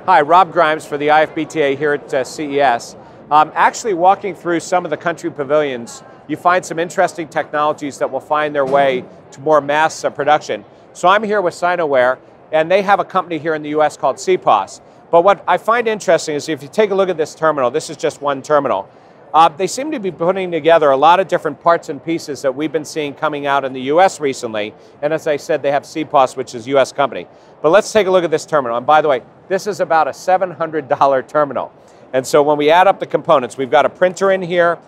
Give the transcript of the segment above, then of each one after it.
Hi, Rob Grimes for the IFBTA here at CES. Actually walking through some of the country pavilions, you find some interesting technologies that will find their way to more mass production. So I'm here with Cynoware, and they have a company here in the US called POS. But what I find interesting is if you take a look at this terminal, this is just one terminal. They seem to be putting together a lot of different parts and pieces that we've been seeing coming out in the US recently. And as I said, they have POS, which is a US company. But let's take a look at this terminal. And by the way, this is about a $700 terminal. And so when we add up the components, we've got a printer in here.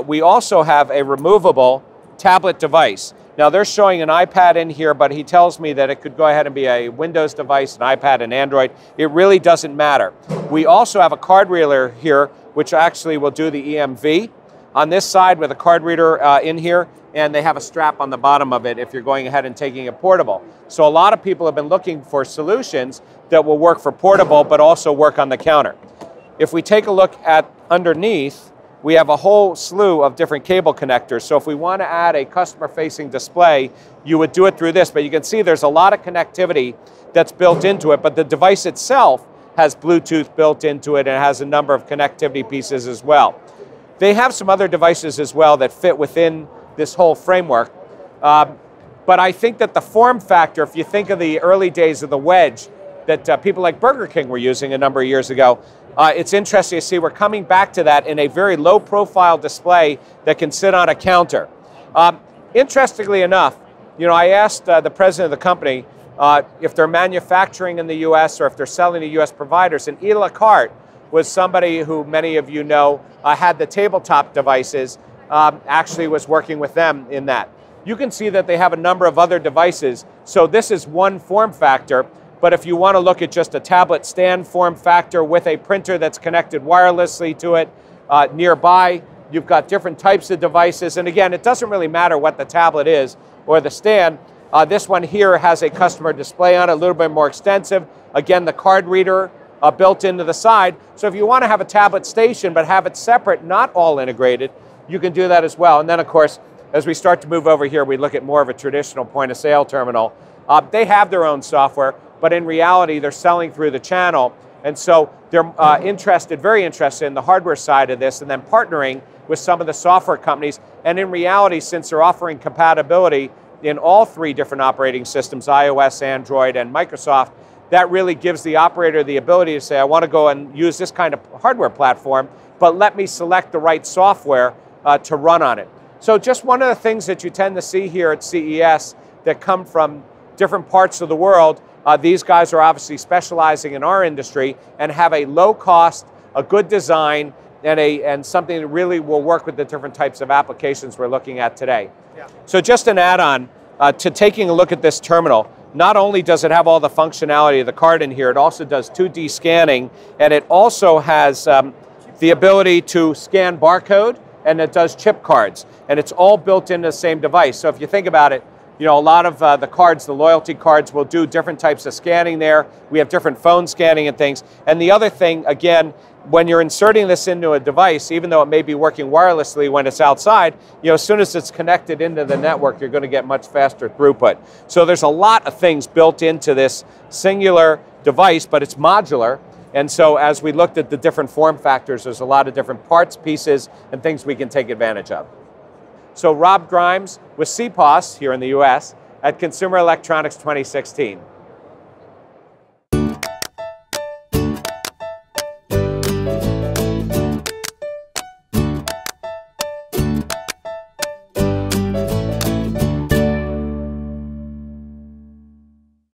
We also have a removable tablet device. Now they're showing an iPad in here, but he tells me that it could go ahead and be a Windows device, an iPad, an Android. It really doesn't matter. We also have a card reader here, which actually will do the EMV on this side with a card reader in here, and they have a strap on the bottom of it if you're going ahead and taking it portable. So a lot of people have been looking for solutions that will work for portable, but also work on the counter. If we take a look at underneath, we have a whole slew of different cable connectors. So if we want to add a customer-facing display, you would do it through this. But you can see there's a lot of connectivity that's built into it, but the device itself has Bluetooth built into it and has a number of connectivity pieces as well. They have some other devices as well that fit within this whole framework. But I think that the form factor, if you think of the early days of the wedge that people like Burger King were using a number of years ago, it's interesting to see we're coming back to that in a very low profile display that can sit on a counter. Interestingly enough, you know, I asked the president of the company if they're manufacturing in the US or if they're selling to US providers, and Ela Carte was somebody who many of you know had the tabletop devices, actually was working with them in that. You can see that they have a number of other devices, so this is one form factor. But if you want to look at just a tablet stand form factor with a printer that's connected wirelessly to it, nearby, you've got different types of devices. And again, it doesn't really matter what the tablet is or the stand. This one here has a customer display on it, a little bit more extensive. Again, the card reader built into the side. So if you want to have a tablet station but have it separate, not all integrated, you can do that as well. And then, of course, as we start to move over here, we look at more of a traditional point-of-sale terminal. They have their own software, but in reality, they're selling through the channel. And so they're very interested in the hardware side of this and then partnering with some of the software companies. And in reality, since they're offering compatibility in all three different operating systems, iOS, Android, and Microsoft, that really gives the operator the ability to say, I want to go and use this kind of hardware platform, but let me select the right software to run on it. So just one of the things that you tend to see here at CES that come from different parts of the world. These guys are obviously specializing in our industry and have a low cost, a good design, and something that really will work with the different types of applications we're looking at today. Yeah. So just an add-on to taking a look at this terminal, not only does it have all the functionality of the card in here, it also does 2D scanning, and it also has the ability to scan barcode, and it does chip cards, and it's all built into the same device. So if you think about it, you know, a lot of the cards, the loyalty cards, will do different types of scanning there. We have different phone scanning and things. And the other thing, again, when you're inserting this into a device, even though it may be working wirelessly when it's outside, you know, as soon as it's connected into the network, you're going to get much faster throughput. So there's a lot of things built into this singular device, but it's modular. And so as we looked at the different form factors, there's a lot of different parts, pieces, and things we can take advantage of. So Rob Grimes with POS here in the US at Consumer Electronics 2016.